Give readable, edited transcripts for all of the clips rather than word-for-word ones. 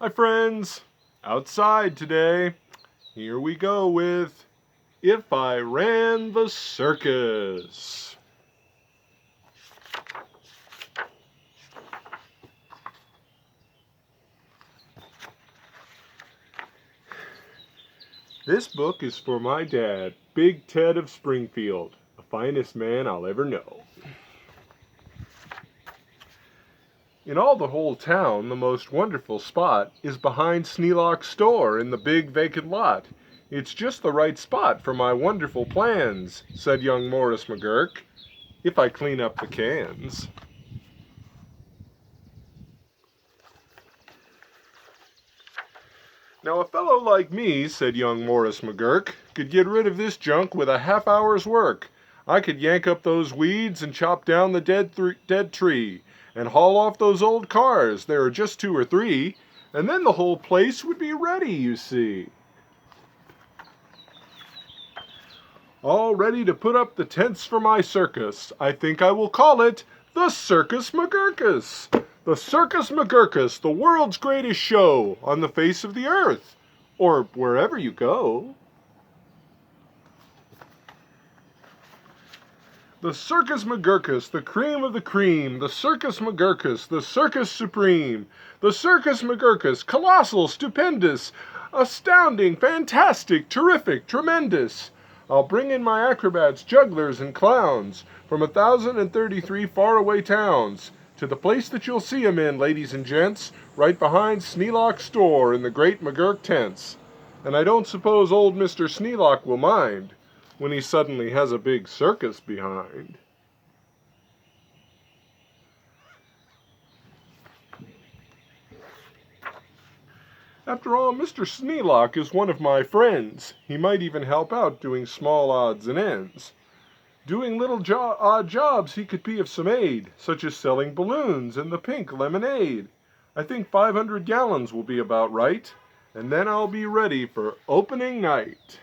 Hi friends, outside today. Here we go with If I Ran the Circus. This book is for my dad, Big Ted of Springfield, the finest man I'll ever know. In all the whole town, the most wonderful spot is behind Sneelock's store in the big vacant lot. It's just the right spot for my wonderful plans, said young Morris McGurk, if I clean up the cans. Now a fellow like me, said young Morris McGurk, could get rid of this junk with a half-hour's work. I could yank up those weeds and chop down the dead tree, and haul off those old cars, there are just 2 or 3, and then the whole place would be ready, you see. All ready to put up the tents for my circus. I think I will call it the Circus McGurkus. The Circus McGurkus, the world's greatest show on the face of the earth, or wherever you go. The Circus McGurkus, the cream of the cream, the Circus McGurkus, the Circus Supreme, the Circus McGurkus, colossal, stupendous, astounding, fantastic, terrific, tremendous. I'll bring in my acrobats, jugglers, and clowns from 1,033 faraway towns to the place that you'll see 'em in, ladies and gents, right behind Sneelock's store in the great McGurk tents. And I don't suppose old Mr. Sneelock will mind when he suddenly has a big circus behind. After all, Mr. Sneelock is one of my friends. He might even help out doing small odds and ends. Doing little odd jobs he could be of some aid, such as selling balloons and the pink lemonade. I think 500 gallons will be about right, and then I'll be ready for opening night.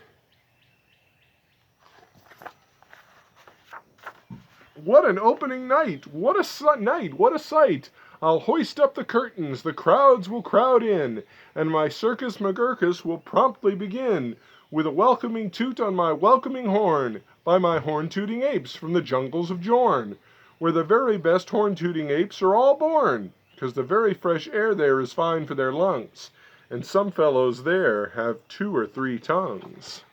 What an opening night! What a sight! I'll hoist up the curtains, the crowds will crowd in, and my Circus McGurkus will promptly begin, with a welcoming toot on my welcoming horn, by my horn-tooting apes from the jungles of Jorn, where the very best horn-tooting apes are all born, 'cause the very fresh air there is fine for their lungs, and some fellows there have 2 or 3 tongues.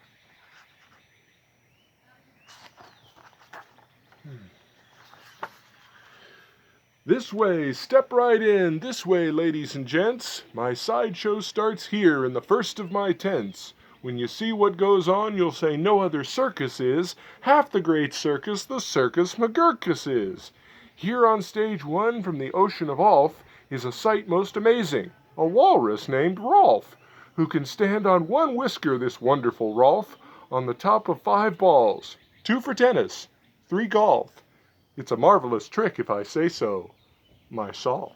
This way, step right in, this way, ladies and gents. My sideshow starts here in the first of my tents. When you see what goes on, you'll say no other circus is half the great circus the Circus McGurkus is. Here on stage 1 from the ocean of Alf is a sight most amazing, a walrus named Rolf, who can stand on 1 whisker, this wonderful Rolf, on the top of 5 balls, 2 for tennis, 3 golf. It's a marvelous trick if I say so myself.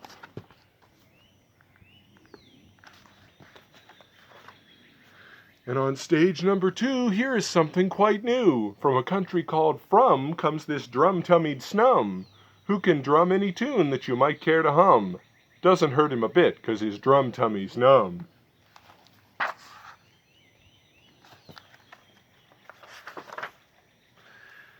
And on stage number 2, here is something quite new. From a country called From comes this drum-tummied snum, who can drum any tune that you might care to hum. Doesn't hurt him a bit, 'cause his drum-tummy's numb.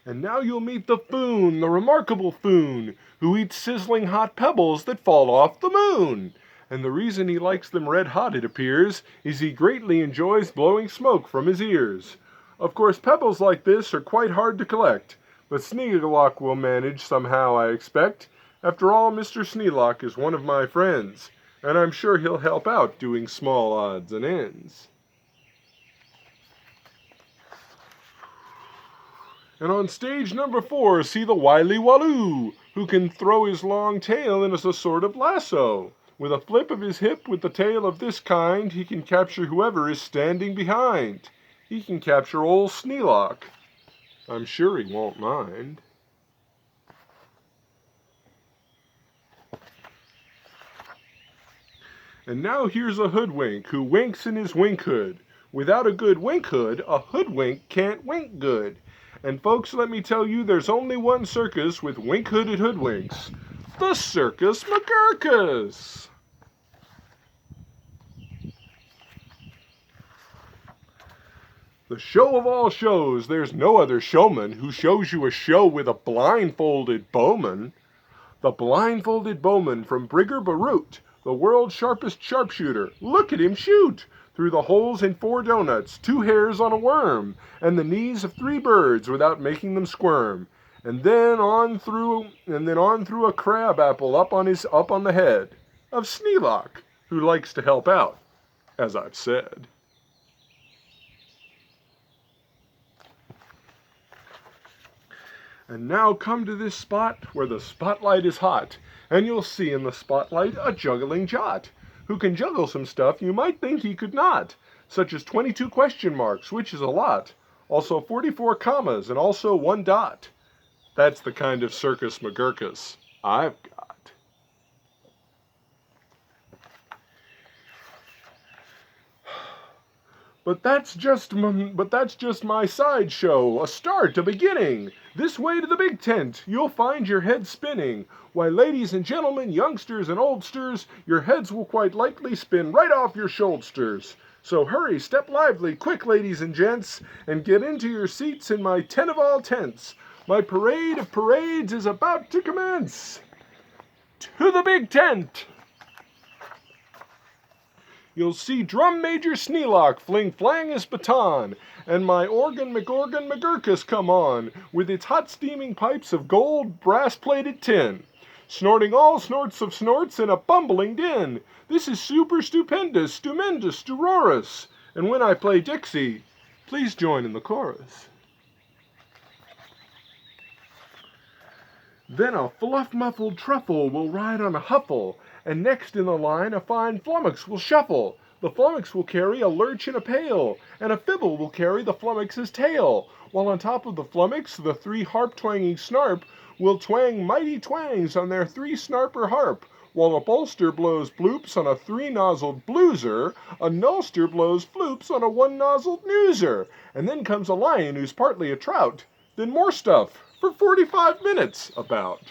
And now you'll meet the Foon, the remarkable Foon, who eats sizzling hot pebbles that fall off the moon. And the reason he likes them red hot, it appears, is he greatly enjoys blowing smoke from his ears. Of course, pebbles like this are quite hard to collect, but Sneelock will manage somehow, I expect. After all, Mr. Sneelock is one of my friends, and I'm sure he'll help out doing small odds and ends. And on stage number 4, see the wily Waloo, who can throw his long tail in as a sort of lasso. With a flip of his hip with the tail of this kind, he can capture whoever is standing behind. He can capture old Sneelock. I'm sure he won't mind. And now here's a hoodwink who winks in his wink hood. Without a good wink hood, a hoodwink can't wink good. And folks, let me tell you, there's only one circus with wink-hooded hoodwinks. The Circus McGurkus! The show of all shows, there's no other showman who shows you a show with a blindfolded bowman. The blindfolded bowman from Brigger Baroot, the world's sharpest sharpshooter. Look at him shoot! Through the holes in 4 donuts, 2 hairs on a worm, and the knees of 3 birds without making them squirm. And then on through a crab apple up on the head of Sneelock, who likes to help out, as I've said. And now come to this spot where the spotlight is hot, and you'll see in the spotlight a juggling jot, who can juggle some stuff you might think he could not, such as 22 question marks, which is a lot, also 44 commas, and also 1 dot. That's the kind of Circus McGurkus I've got. But that's just my sideshow, a start, a beginning. This way to the big tent, you'll find your head spinning. Why, ladies and gentlemen, youngsters and oldsters, your heads will quite likely spin right off your shouldsters. So hurry, step lively, quick, ladies and gents, and get into your seats in my tent of all tents. My parade of parades is about to commence. To the big tent! You'll see Drum Major Sneelock fling-flang his baton, and my organ McGurkus come on, with its hot steaming pipes of gold brass-plated tin, snorting all snorts of snorts in a bumbling din. This is super stupendous, stupendous, stupendous, and when I play Dixie, please join in the chorus. Then a fluff-muffled truffle will ride on a huffle, and next in the line a fine flummox will shuffle. The flummox will carry a lurch in a pail, and a fibble will carry the flummox's tail, while on top of the flummox the 3 harp-twanging snarp will twang mighty twangs on their 3-snarper harp, while a bolster blows bloops on a 3-nozzled blueser, a nullster blows floops on a 1-nozzled newser, and then comes a lion who's partly a trout, then more stuff for 45 minutes about.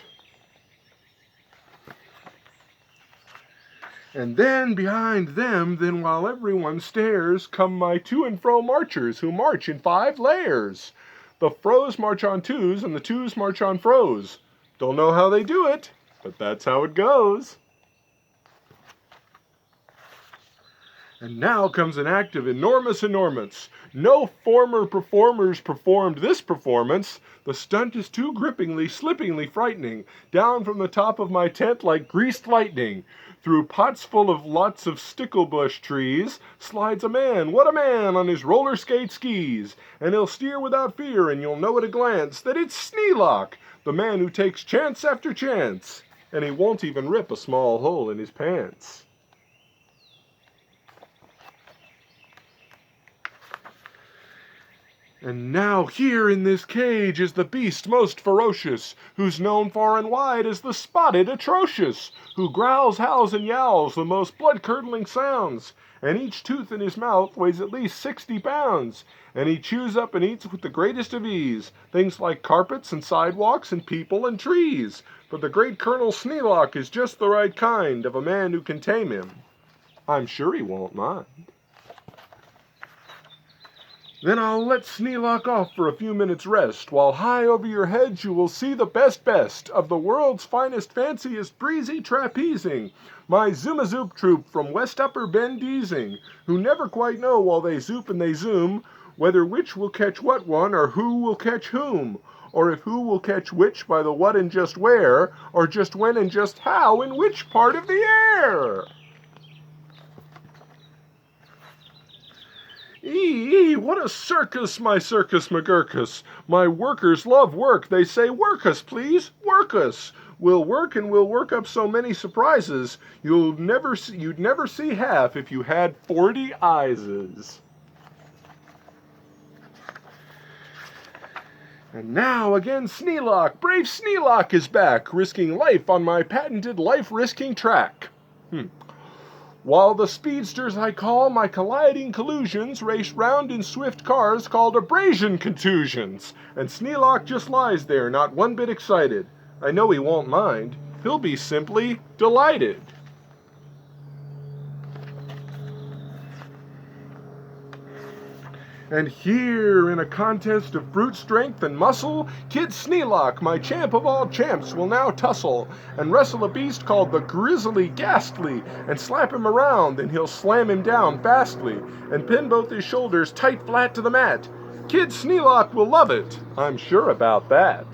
And then behind them, then while everyone stares, come my to and fro marchers who march in 5 layers. The froes march on 2s and the 2s march on froes. Don't know how they do it, but that's how it goes. And now comes an act of enormous. No former performers performed this performance. The stunt is too grippingly, slippingly frightening. Down from the top of my tent like greased lightning, through pots full of lots of sticklebush trees, slides a man, what a man, on his roller skate skis. And he'll steer without fear, and you'll know at a glance that it's Sneelock, the man who takes chance after chance. And he won't even rip a small hole in his pants. And now here in this cage is the beast most ferocious, who's known far and wide as the spotted atrocious, who growls, howls, and yowls the most blood-curdling sounds, and each tooth in his mouth weighs at least 60 pounds, and he chews up and eats with the greatest of ease things like carpets and sidewalks and people and trees. But the great Colonel Sneelock is just the right kind of a man who can tame him. I'm sure he won't mind. Then I'll let Sneelock off for a few minutes' rest, while high over your heads you will see the best of the world's finest, fanciest, breezy trapezing, my Zoomazoop troupe from West Upper Bend Easing, who never quite know while they zoop and they zoom, whether which will catch what one, or who will catch whom, or if who will catch which by the what and just where, or just when and just how in which part of the air. What a circus, my Circus McGurkus. My workers love work. They say, work us, please, work us. We'll work and we'll work up so many surprises you'd never see half if you had 40 eyeses. And now again Sneelock, brave Sneelock is back, risking life on my patented life-risking track. While the speedsters I call my colliding collusions race round in swift cars called abrasion contusions, and Sneelock just lies there, not one bit excited. I know he won't mind. He'll be simply delighted. And here, in a contest of brute strength and muscle, Kid Sneelock, my champ of all champs, will now tussle and wrestle a beast called the Grizzly Ghastly, and slap him around, and he'll slam him down fastly, and pin both his shoulders tight flat to the mat. Kid Sneelock will love it, I'm sure about that.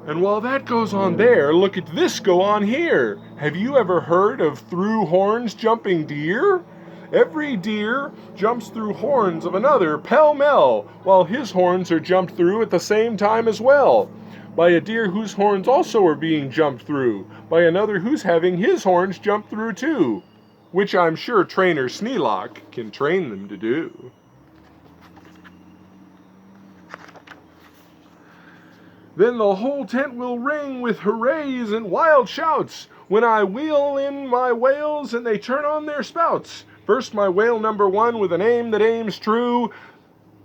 And while that goes on there, look at this go on here. Have you ever heard of through horns jumping deer? Every deer jumps through horns of another pell-mell, while his horns are jumped through at the same time as well, by a deer whose horns also are being jumped through, by another who's having his horns jumped through too, which I'm sure Trainer Sneelock can train them to do. Then the whole tent will ring with hoorays and wild shouts when I wheel in my whales and they turn on their spouts. First my whale number one with an aim that aims true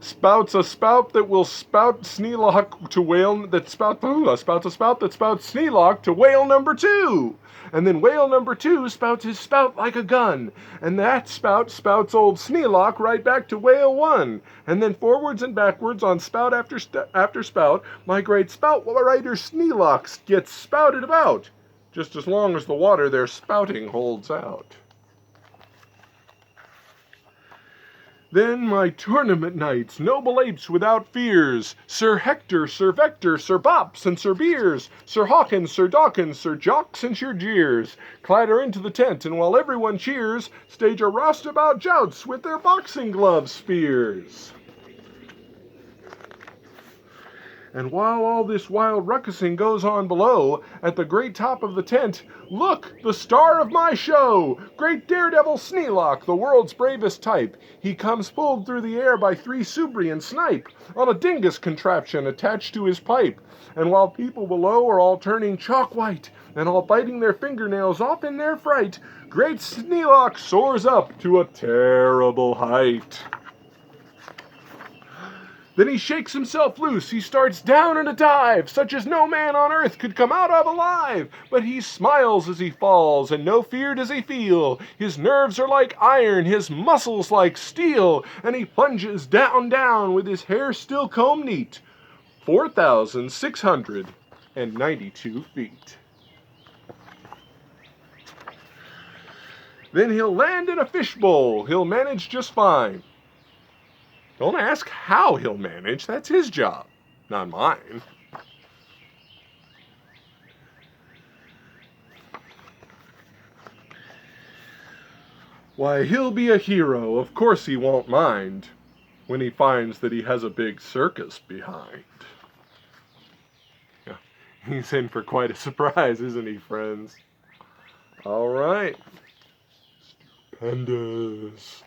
spouts a spout that will spout Sneelock to whale that spouts a spout that spouts Sneelock to whale number two. And then whale number two spouts his spout like a gun, and that spout spouts old Sneelock right back to whale one. And then forwards and backwards on spout after spout, my great spout rider Sneelock gets spouted about, just as long as the water they're spouting holds out. Then my tournament knights, noble apes without fears, Sir Hector, Sir Vector, Sir Bops, and Sir Beers, Sir Hawkins, Sir Dawkins, Sir Jocks, and Sir Jeers, clatter into the tent, and while everyone cheers, stage a roustabout jousts with their boxing glove spears. And while all this wild ruckusing goes on below, at the great top of the tent, look, the star of my show, great daredevil Sneelock, the world's bravest type. He comes pulled through the air by 3 Subrian snipe, on a dingus contraption attached to his pipe. And while people below are all turning chalk white, and all biting their fingernails off in their fright, great Sneelock soars up to a terrible height. Then he shakes himself loose, he starts down in a dive, such as no man on earth could come out of alive. But he smiles as he falls, and no fear does he feel. His nerves are like iron, his muscles like steel, and he plunges down, with his hair still combed neat. 4,692 feet. Then he'll land in a fishbowl, he'll manage just fine. Don't ask how he'll manage, that's his job, not mine. Why, he'll be a hero, of course he won't mind, when he finds that he has a big circus behind. Yeah, he's in for quite a surprise, isn't he, friends? All right. Stupendous.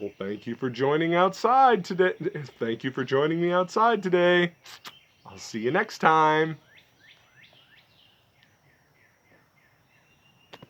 Well, thank you for joining outside today. Thank you for joining me outside today. I'll see you next time.